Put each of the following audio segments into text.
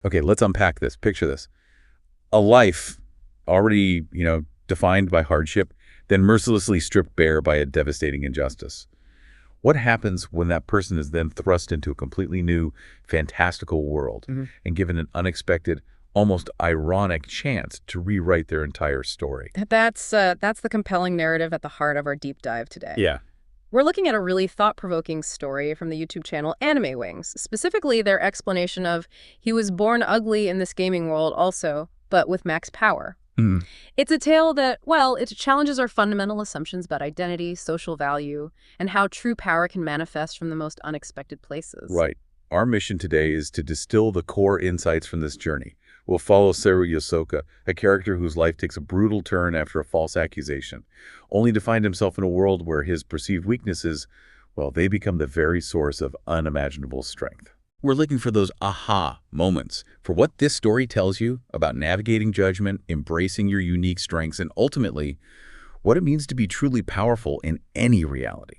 Okay, let's unpack this. Picture this. A life already, defined by hardship, then mercilessly stripped bare by a devastating injustice. What happens when that person is then thrust into a completely new, fantastical world and given an unexpected, almost ironic chance to rewrite their entire story? That's the compelling narrative at the heart of our deep dive today. Yeah. We're looking at a really thought-provoking story from the YouTube channel Anime Wings, specifically their explanation of he was born ugly in this gaming world also, but with max power. Mm. It's a tale that, well, it challenges our fundamental assumptions about identity, social value, and how true power can manifest from the most unexpected places. Right. Our mission today is to distill the core insights from this journey. We'll follow Seru Yosoka, a character whose life takes a brutal turn after a false accusation, only to find himself in a world where his perceived weaknesses, well, they become the very source of unimaginable strength. We're looking for those aha moments, for what this story tells you about navigating judgment, embracing your unique strengths, and ultimately, what it means to be truly powerful in any reality.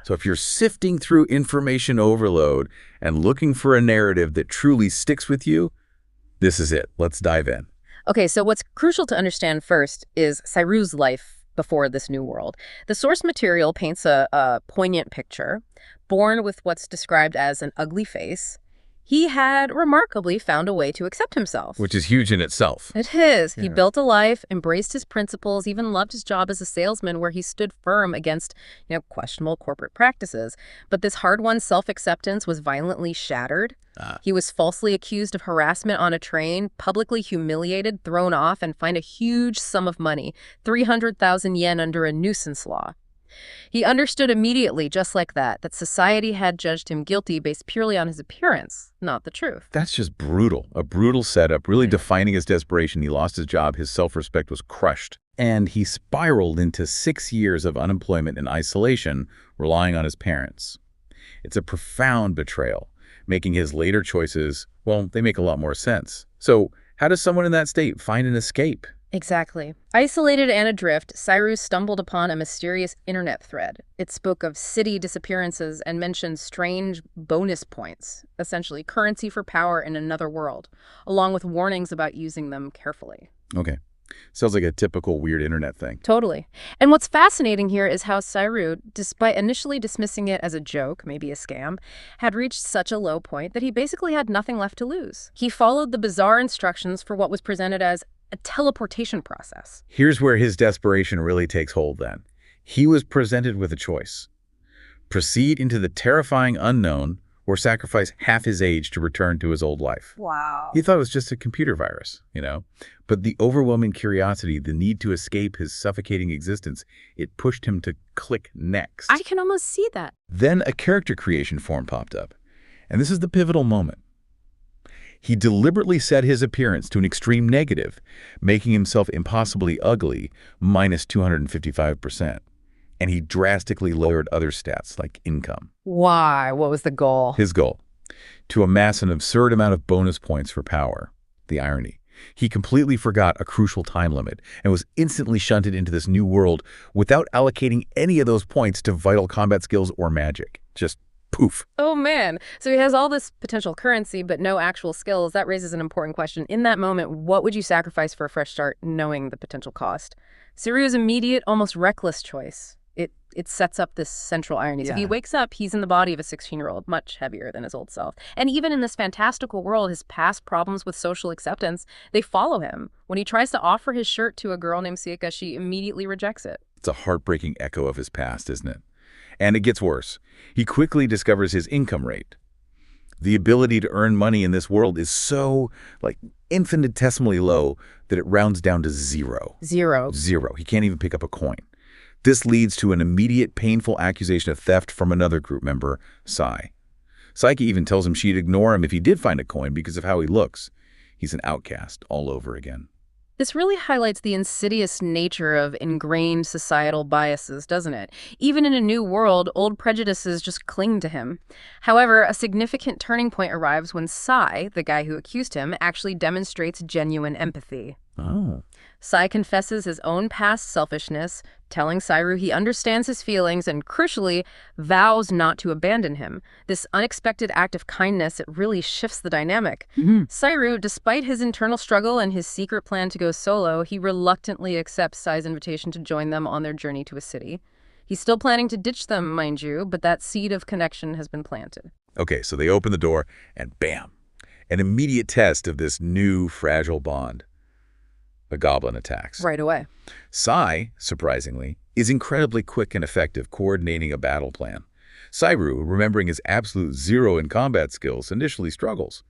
So if you're sifting through information overload and looking for a narrative that truly sticks with you, this is it. Let's dive in. Okay, so what's crucial to understand first is Cyru's life before this new world. The source material paints a poignant picture. Born with what's described as an ugly face, he had remarkably found a way to accept himself. Which is huge in itself. It is. Yeah. He built a life, embraced his principles, even loved his job as a salesman where he stood firm against, questionable corporate practices. But this hard-won self-acceptance was violently shattered. He was falsely accused of harassment on a train, publicly humiliated, thrown off, and fined a huge sum of money, 300,000 yen under a nuisance law. He understood immediately, just like that society had judged him guilty based purely on his appearance, not the truth. That's just brutal. A brutal setup, really defining his desperation. He lost his job, his self-respect was crushed, and he spiraled into 6 years of unemployment and isolation, relying on his parents. It's a profound betrayal, making his later choices, well, they make a lot more sense. So how does someone in that state find an escape? Exactly. Isolated and adrift, Cyru stumbled upon a mysterious internet thread. It spoke of city disappearances and mentioned strange bonus points, essentially currency for power in another world, along with warnings about using them carefully. Okay. Sounds like a typical weird internet thing. Totally. And what's fascinating here is how Cyru, despite initially dismissing it as a joke, maybe a scam, had reached such a low point that he basically had nothing left to lose. He followed the bizarre instructions for what was presented as a teleportation process. Here's where his desperation really takes hold then. He was presented with a choice. Proceed into the terrifying unknown or sacrifice half his age to return to his old life. Wow. He thought it was just a computer virus, But the overwhelming curiosity, the need to escape his suffocating existence, it pushed him to click next. I can almost see that. Then a character creation form popped up. And this is the pivotal moment. He deliberately set his appearance to an extreme negative, making himself impossibly ugly, minus 255%. And he drastically lowered other stats like income. Why? What was the goal? His goal, to amass an absurd amount of bonus points for power. The irony. He completely forgot a crucial time limit and was instantly shunted into this new world without allocating any of those points to vital combat skills or magic. Just poof. Oh, man. So he has all this potential currency, but no actual skills. That raises an important question. In that moment, what would you sacrifice for a fresh start, knowing the potential cost? Cyru's immediate, almost reckless choice. It sets up this central irony. So he wakes up, he's in the body of a 16-year-old, much heavier than his old self. And even in this fantastical world, his past problems with social acceptance, they follow him. When he tries to offer his shirt to a girl named Sieka, she immediately rejects it. It's a heartbreaking echo of his past, isn't it? And it gets worse. He quickly discovers his income rate. The ability to earn money in this world is so, infinitesimally low that it rounds down to zero. Zero. He can't even pick up a coin. This leads to an immediate, painful accusation of theft from another group member, Sai. Saiki even tells him she'd ignore him if he did find a coin because of how he looks. He's an outcast all over again. This really highlights the insidious nature of ingrained societal biases, doesn't it? Even in a new world, old prejudices just cling to him. However, a significant turning point arrives when Sai, the guy who accused him, actually demonstrates genuine empathy. Oh. Sai confesses his own past selfishness, telling Cyrus he understands his feelings and, crucially, vows not to abandon him. This unexpected act of kindness, it really shifts the dynamic. Cyrus, despite his internal struggle and his secret plan to go solo, he reluctantly accepts Sai's invitation to join them on their journey to a city. He's still planning to ditch them, mind you, but that seed of connection has been planted. Okay, so they open the door, and bam, an immediate test of this new, fragile bond. A goblin attacks. Right away. Sai, surprisingly, is incredibly quick and effective coordinating a battle plan. Cyrus, remembering his absolute zero in combat skills, initially struggles.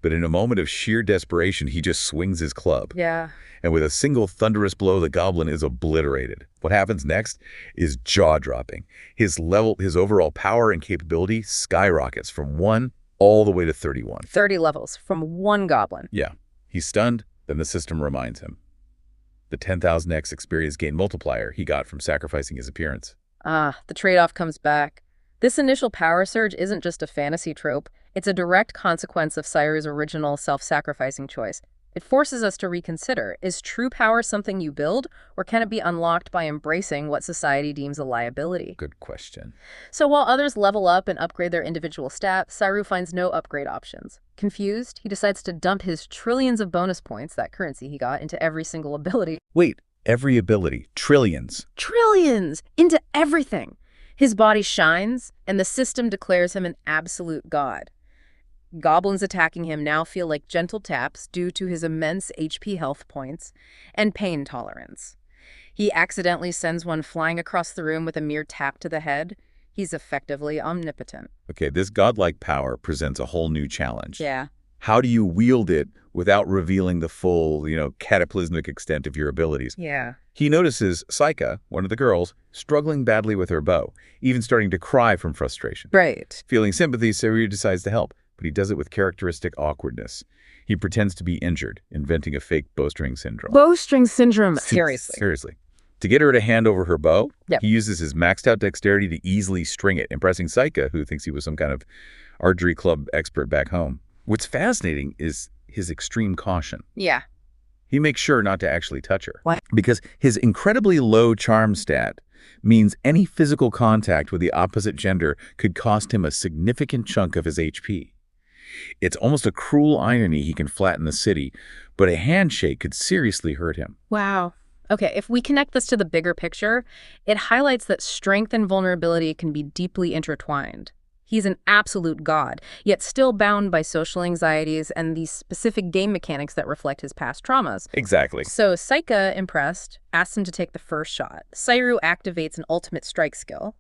But in a moment of sheer desperation, he just swings his club. Yeah. And with a single thunderous blow, the goblin is obliterated. What happens next is jaw-dropping. His overall power and capability skyrockets from 1 all the way to 31. 30 levels from one goblin. Yeah. He's stunned, then the system reminds him. The 10,000x experience gain multiplier he got from sacrificing his appearance. Ah, the trade-off comes back. This initial power surge isn't just a fantasy trope. It's a direct consequence of Cyrus' original self-sacrificing choice. It forces us to reconsider, is true power something you build, or can it be unlocked by embracing what society deems a liability? Good question. So while others level up and upgrade their individual stats, Cyrus finds no upgrade options. Confused, he decides to dump his trillions of bonus points, that currency he got, into every single ability. Wait, every ability, trillions. Trillions! Into everything! His body shines, and the system declares him an absolute god. Goblins attacking him now feel like gentle taps due to his immense HP health points and pain tolerance. He accidentally sends one flying across the room with a mere tap to the head. He's effectively omnipotent. Okay, this godlike power presents a whole new challenge. Yeah. How do you wield it without revealing the full, cataclysmic extent of your abilities? Yeah. He notices Saika, one of the girls, struggling badly with her bow, even starting to cry from frustration. Right. Feeling sympathy, Cyrus decides to help, but he does it with characteristic awkwardness. He pretends to be injured, inventing a fake bowstring syndrome. Bowstring syndrome. Seriously. To get her to hand over her bow, Yep. he uses his maxed-out dexterity to easily string it, impressing Saika, who thinks he was some kind of archery club expert back home. What's fascinating is his extreme caution. Yeah. He makes sure not to actually touch her. What? Because his incredibly low charm stat means any physical contact with the opposite gender could cost him a significant chunk of his HP. It's almost a cruel irony he can flatten the city, but a handshake could seriously hurt him. Wow. Okay, if we connect this to the bigger picture, it highlights that strength and vulnerability can be deeply intertwined. He's an absolute god, yet still bound by social anxieties and these specific game mechanics that reflect his past traumas. Exactly. So Saika, impressed, asks him to take the first shot. Cyrus activates an ultimate strike skill.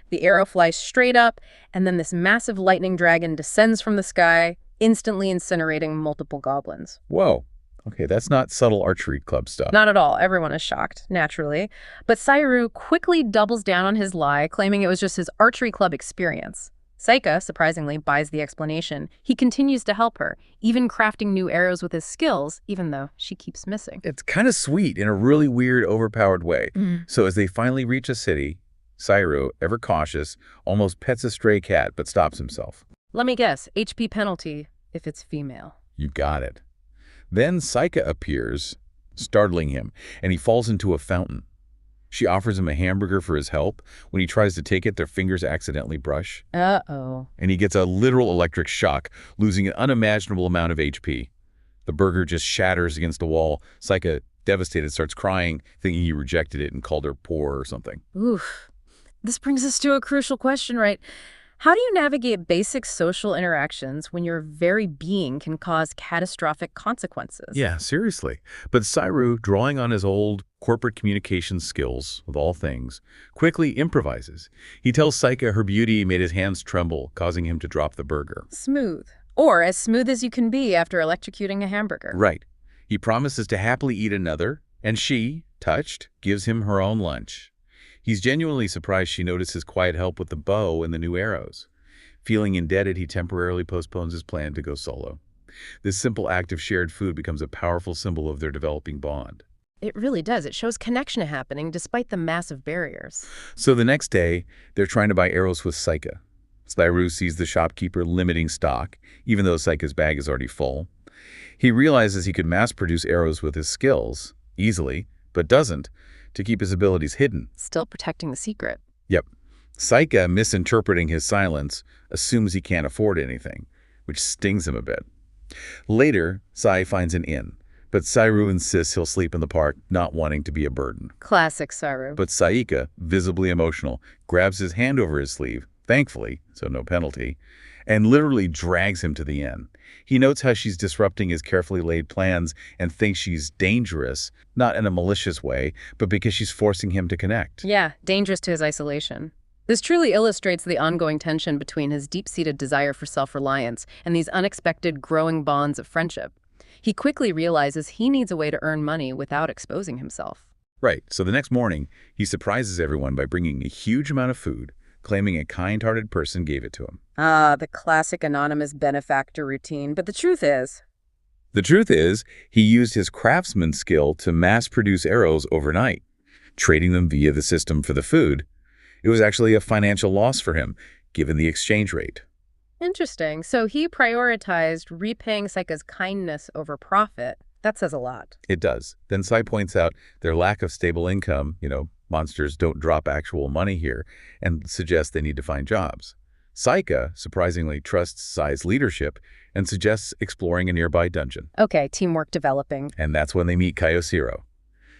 The arrow flies straight up, and then this massive lightning dragon descends from the sky, instantly incinerating multiple goblins. Whoa. Okay, that's not subtle archery club stuff. Not at all. Everyone is shocked, naturally. But Cyrus quickly doubles down on his lie, claiming it was just his archery club experience. Saika, surprisingly, buys the explanation. He continues to help her, even crafting new arrows with his skills, even though she keeps missing. It's kind of sweet in a really weird, overpowered way. So as they finally reach a city, Cyrus, ever cautious, almost pets a stray cat but stops himself. Let me guess, HP penalty if it's female. You got it. Then Saika appears, startling him, and he falls into a fountain. She offers him a hamburger for his help. When he tries to take it, their fingers accidentally brush. Uh-oh. And he gets a literal electric shock, losing an unimaginable amount of HP. The burger just shatters against the wall. Saika, devastated, starts crying, thinking he rejected it and called her poor or something. Oof. This brings us to a crucial question, right? How do you navigate basic social interactions when your very being can cause catastrophic consequences? Yeah, seriously. But Cyrus, drawing on his old corporate communication skills, of all things, quickly improvises. He tells Saika her beauty made his hands tremble, causing him to drop the burger. Smooth. Or as smooth as you can be after electrocuting a hamburger. Right. He promises to happily eat another, and she, touched, gives him her own lunch. He's genuinely surprised she noticed his quiet help with the bow and the new arrows. Feeling indebted, he temporarily postpones his plan to go solo. This simple act of shared food becomes a powerful symbol of their developing bond. It really does. It shows connection happening despite the massive barriers. So the next day, they're trying to buy arrows with Saika. Cyrus sees the shopkeeper limiting stock, even though Saika's bag is already full. He realizes he could mass-produce arrows with his skills, easily, but doesn't, to keep his abilities hidden. Still protecting the secret. Yep. Saika, misinterpreting his silence, assumes he can't afford anything, which stings him a bit. Later, Sai finds an inn, but Sairu insists he'll sleep in the park, not wanting to be a burden. Classic Saru. But Saika, visibly emotional, grabs his hand over his sleeve, thankfully, so no penalty, and literally drags him to the inn. He notes how she's disrupting his carefully laid plans and thinks she's dangerous, not in a malicious way, but because she's forcing him to connect. Yeah, dangerous to his isolation. This truly illustrates the ongoing tension between his deep-seated desire for self-reliance and these unexpected growing bonds of friendship. He quickly realizes he needs a way to earn money without exposing himself. Right, so the next morning, he surprises everyone by bringing a huge amount of food, claiming a kind-hearted person gave it to him. Ah, the classic anonymous benefactor routine. But the truth is, he used his craftsman skill to mass-produce arrows overnight, trading them via the system for the food. It was actually a financial loss for him, given the exchange rate. interesting. So he prioritized repaying Saika's kindness over profit. That says a lot. It does. Then Sai points out their lack of stable income, monsters don't drop actual money here, and suggests they need to find jobs. Saika, surprisingly, trusts Sai's leadership and suggests exploring a nearby dungeon. Okay, teamwork developing. And that's when they meet Kayosiro.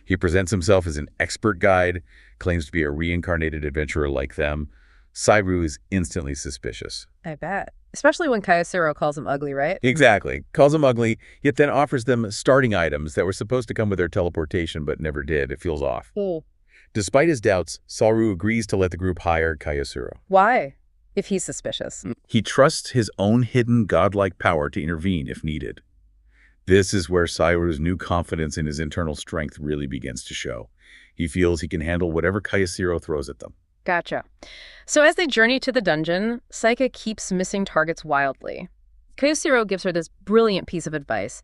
He presents himself as an expert guide, claims to be a reincarnated adventurer like them. Sairu is instantly suspicious. I bet. Especially when Kayosiro calls him ugly, right? Exactly. Calls him ugly, yet then offers them starting items that were supposed to come with their teleportation but never did. It feels off. Oh. Despite his doubts, Saru agrees to let the group hire Kayosiro. Why? If he's suspicious. He trusts his own hidden godlike power to intervene if needed. This is where Sairu's new confidence in his internal strength really begins to show. He feels he can handle whatever Kayosiro throws at them. Gotcha. So as they journey to the dungeon, Saika keeps missing targets wildly. Kayosiro gives her this brilliant piece of advice.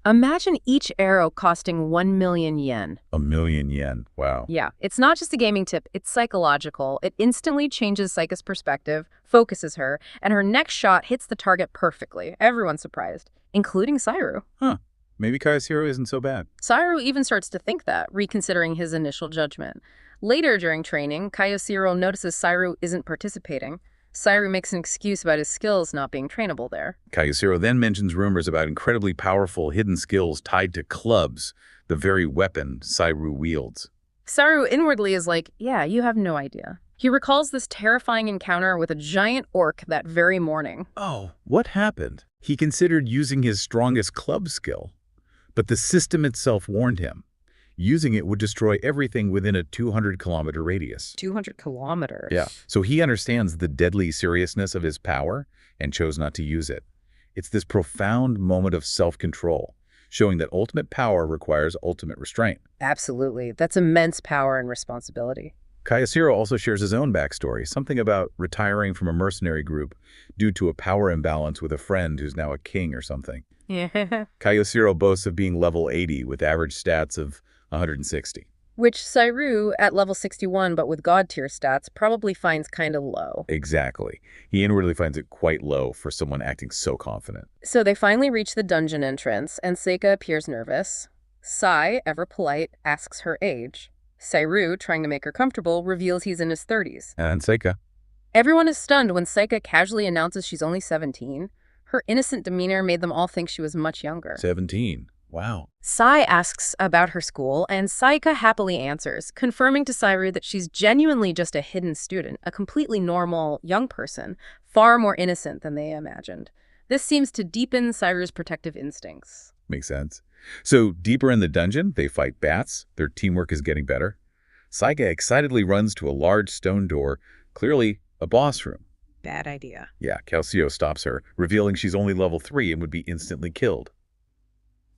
Imagine each arrow costing 1 million yen. 1 million yen. Wow. Yeah, it's not just a gaming tip, it's psychological. It instantly changes Saika's perspective, focuses her, and her next shot hits the target perfectly. Everyone's surprised, including Sairu. Huh. Maybe Kayosiro isn't so bad. Sairu even starts to think that, reconsidering his initial judgment. Later during training, Kayosiro notices Sairu isn't participating. Sairu makes an excuse about his skills not being trainable there. Kayosiro then mentions rumors about incredibly powerful hidden skills tied to clubs, the very weapon Sairu wields. Sairu inwardly is like, yeah, you have no idea. He recalls this terrifying encounter with a giant orc that very morning. Oh, what happened? He considered using his strongest club skill, but the system itself warned him. Using it would destroy everything within a 200-kilometer radius. 200 kilometers? Yeah. So he understands the deadly seriousness of his power and chose not to use it. It's this profound moment of self-control, showing that ultimate power requires ultimate restraint. Absolutely. That's immense power and responsibility. Kayosiro also shares his own backstory, something about retiring from a mercenary group due to a power imbalance with a friend who's now a king or something. Yeah. Kayosiro boasts of being level 80 with average stats of 160. Which Sairu, at level 61 but with god tier stats, probably finds kind of low. Exactly. He inwardly finds it quite low for someone acting so confident. So they finally reach the dungeon entrance, and Saika appears nervous. Sai, ever polite, asks her age. Sairu, trying to make her comfortable, reveals he's in his 30s. And Saika. Everyone is stunned when Saika casually announces she's only 17. Her innocent demeanor made them all think she was much younger. 17. Wow. Sai asks about her school, and Saika happily answers, confirming to Sairu that she's genuinely just a hidden student, a completely normal young person, far more innocent than they imagined. This seems to deepen Sairu's protective instincts. Makes sense. So deeper in the dungeon, they fight bats. Their teamwork is getting better. Saika excitedly runs to a large stone door, clearly a boss room. Bad idea. Yeah, Calcio stops her, revealing she's only level 3 and would be instantly killed.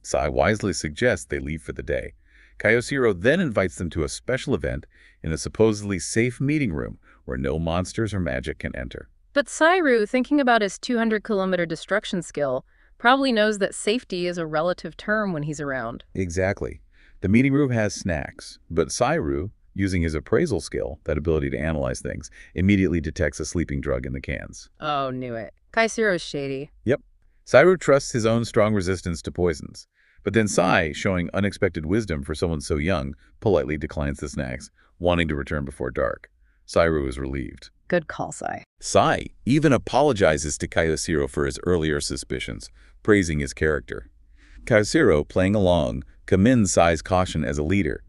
Sai wisely suggests they leave for the day. Kayosiro then invites them to a special event in a supposedly safe meeting room where no monsters or magic can enter. But Sairu, thinking about his 200-kilometer destruction skill, probably knows that safety is a relative term when he's around. Exactly. The meeting room has snacks, but Sairu, using his appraisal skill, that ability to analyze things, immediately detects a sleeping drug in the cans. Oh, knew it. Kaisiro's shady. Yep. Sairu trusts his own strong resistance to poisons, But then Sai, showing unexpected wisdom for someone so young, politely declines the snacks, wanting to return before dark. Sairu is relieved. Good call, Sai. Sai even apologizes to Kayosiro for his earlier suspicions, praising his character. Kayosiro, playing along, commends Sai's caution as a leader.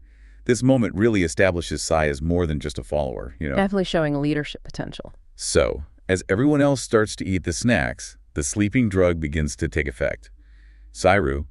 This moment really establishes Sai as more than just a follower, Definitely showing leadership potential. So, as everyone else starts to eat the snacks, the sleeping drug begins to take effect. Sairu,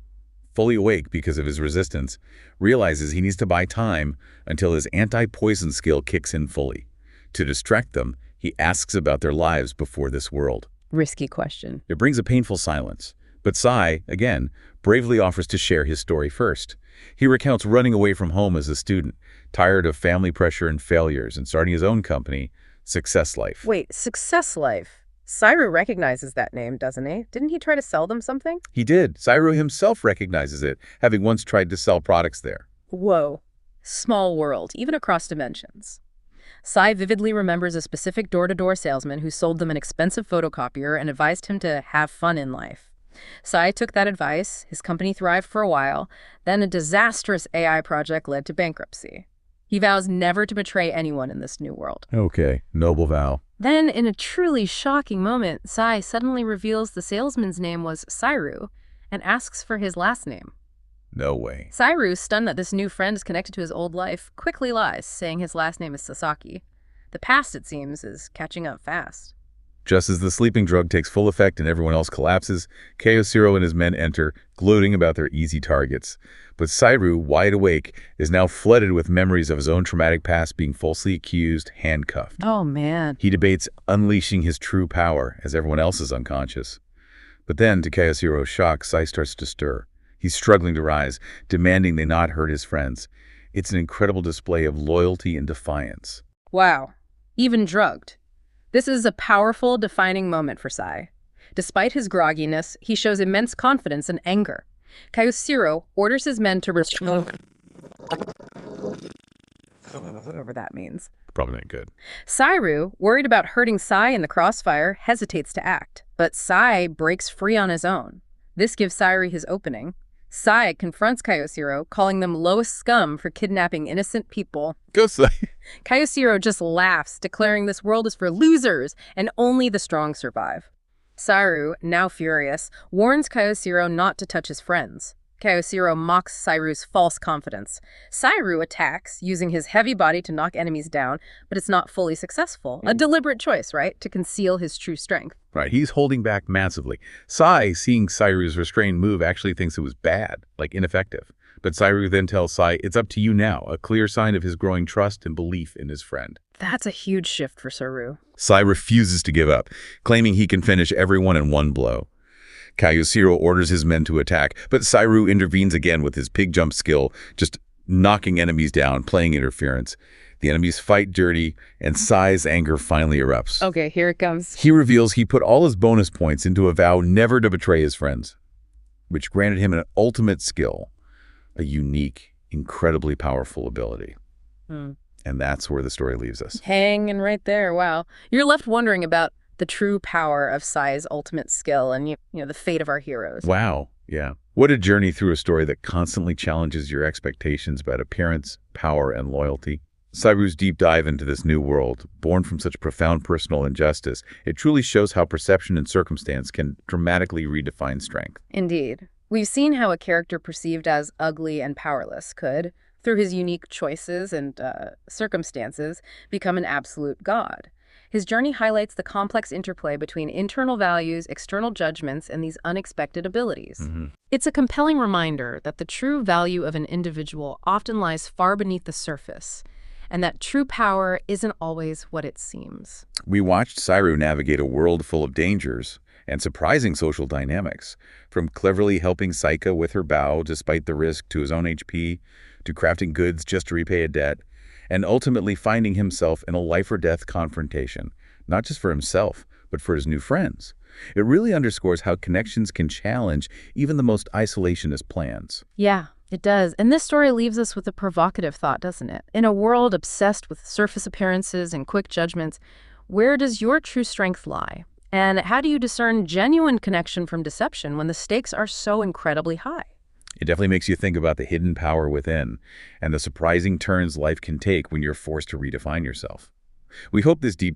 fully awake because of his resistance, realizes he needs to buy time until his anti-poison skill kicks in fully. To distract them, he asks about their lives before this world. Risky question. It brings a painful silence. But Sai, again, bravely offers to share his story first. He recounts running away from home as a student, tired of family pressure and failures, and starting his own company, Success Life. Wait, Success Life. Sairu recognizes that name, doesn't he? Didn't he try to sell them something? He did. Sairu himself recognizes it, having once tried to sell products there. Whoa. Small world, even across dimensions. Sai vividly remembers a specific door-to-door salesman who sold them an expensive photocopier and advised him to have fun in life. Sai took that advice, his company thrived for a while, then a disastrous AI project led to bankruptcy. He vows never to betray anyone in this new world. Okay, noble vow. Then, in a truly shocking moment, Sai suddenly reveals the salesman's name was Sairu and asks for his last name. No way. Sairu, stunned that this new friend is connected to his old life, quickly lies, saying his last name is Sasaki. The past, it seems, is catching up fast. Just as the sleeping drug takes full effect and everyone else collapses, Kayosiro and his men enter, gloating about their easy targets. But Sairu, wide awake, is now flooded with memories of his own traumatic past, being falsely accused, handcuffed. Oh, man. He debates unleashing his true power, as everyone else is unconscious. But then, to Kayosiro's shock, Sai starts to stir. He's struggling to rise, demanding they not hurt his friends. It's an incredible display of loyalty and defiance. Wow. Even drugged. This is a powerful, defining moment for Sai. Despite his grogginess, he shows immense confidence and anger. Kayosiro orders his men to whatever that means. Probably not good. Sairu, worried about hurting Sai in the crossfire, hesitates to act. But Sai breaks free on his own. This gives Sairu his opening. Sai confronts Kayosiro, calling them lowest scum for kidnapping innocent people. Go, Sai. Kayosiro just laughs, declaring this world is for losers and only the strong survive. Sairu, now furious, warns Kayosiro not to touch his friends. Kayosiro mocks Sairu's false confidence. Sairu attacks, using his heavy body to knock enemies down, but it's not fully successful. A deliberate choice, right? To conceal his true strength. Right, he's holding back massively. Sai, seeing Sairu's restrained move, actually thinks it was bad, like ineffective. But Sairu then tells Sai, it's up to you now, a clear sign of his growing trust and belief in his friend. That's a huge shift for Sairu. Sai refuses to give up, claiming he can finish everyone in one blow. Kayosiro orders his men to attack, but Sairu intervenes again with his pig jump skill, just knocking enemies down, playing interference. The enemies fight dirty, and Sai's anger finally erupts. Okay, here it comes. He reveals he put all his bonus points into a vow never to betray his friends, which granted him an ultimate skill, a unique, incredibly powerful ability. And that's where the story leaves us. Hanging right there, wow. You're left wondering about the true power of Sai's ultimate skill and, the fate of our heroes. Wow, yeah. What a journey through a story that constantly challenges your expectations about appearance, power, and loyalty. Sairu's deep dive into this new world, born from such profound personal injustice, it truly shows how perception and circumstance can dramatically redefine strength. Indeed. We've seen how a character perceived as ugly and powerless could, through his unique choices and circumstances, become an absolute god. His journey highlights the complex interplay between internal values, external judgments, and these unexpected abilities. It's a compelling reminder that the true value of an individual often lies far beneath the surface, and that true power isn't always what it seems. We watched Sairu navigate a world full of dangers and surprising social dynamics, from cleverly helping Saika with her bow despite the risk to his own HP, to crafting goods just to repay a debt, and ultimately finding himself in a life-or-death confrontation, not just for himself, but for his new friends. It really underscores how connections can challenge even the most isolationist plans. Yeah, it does. And this story leaves us with a provocative thought, doesn't it? In a world obsessed with surface appearances and quick judgments, where does your true strength lie? And how do you discern genuine connection from deception when the stakes are so incredibly high? It definitely makes you think about the hidden power within and the surprising turns life can take when you're forced to redefine yourself. We hope this deep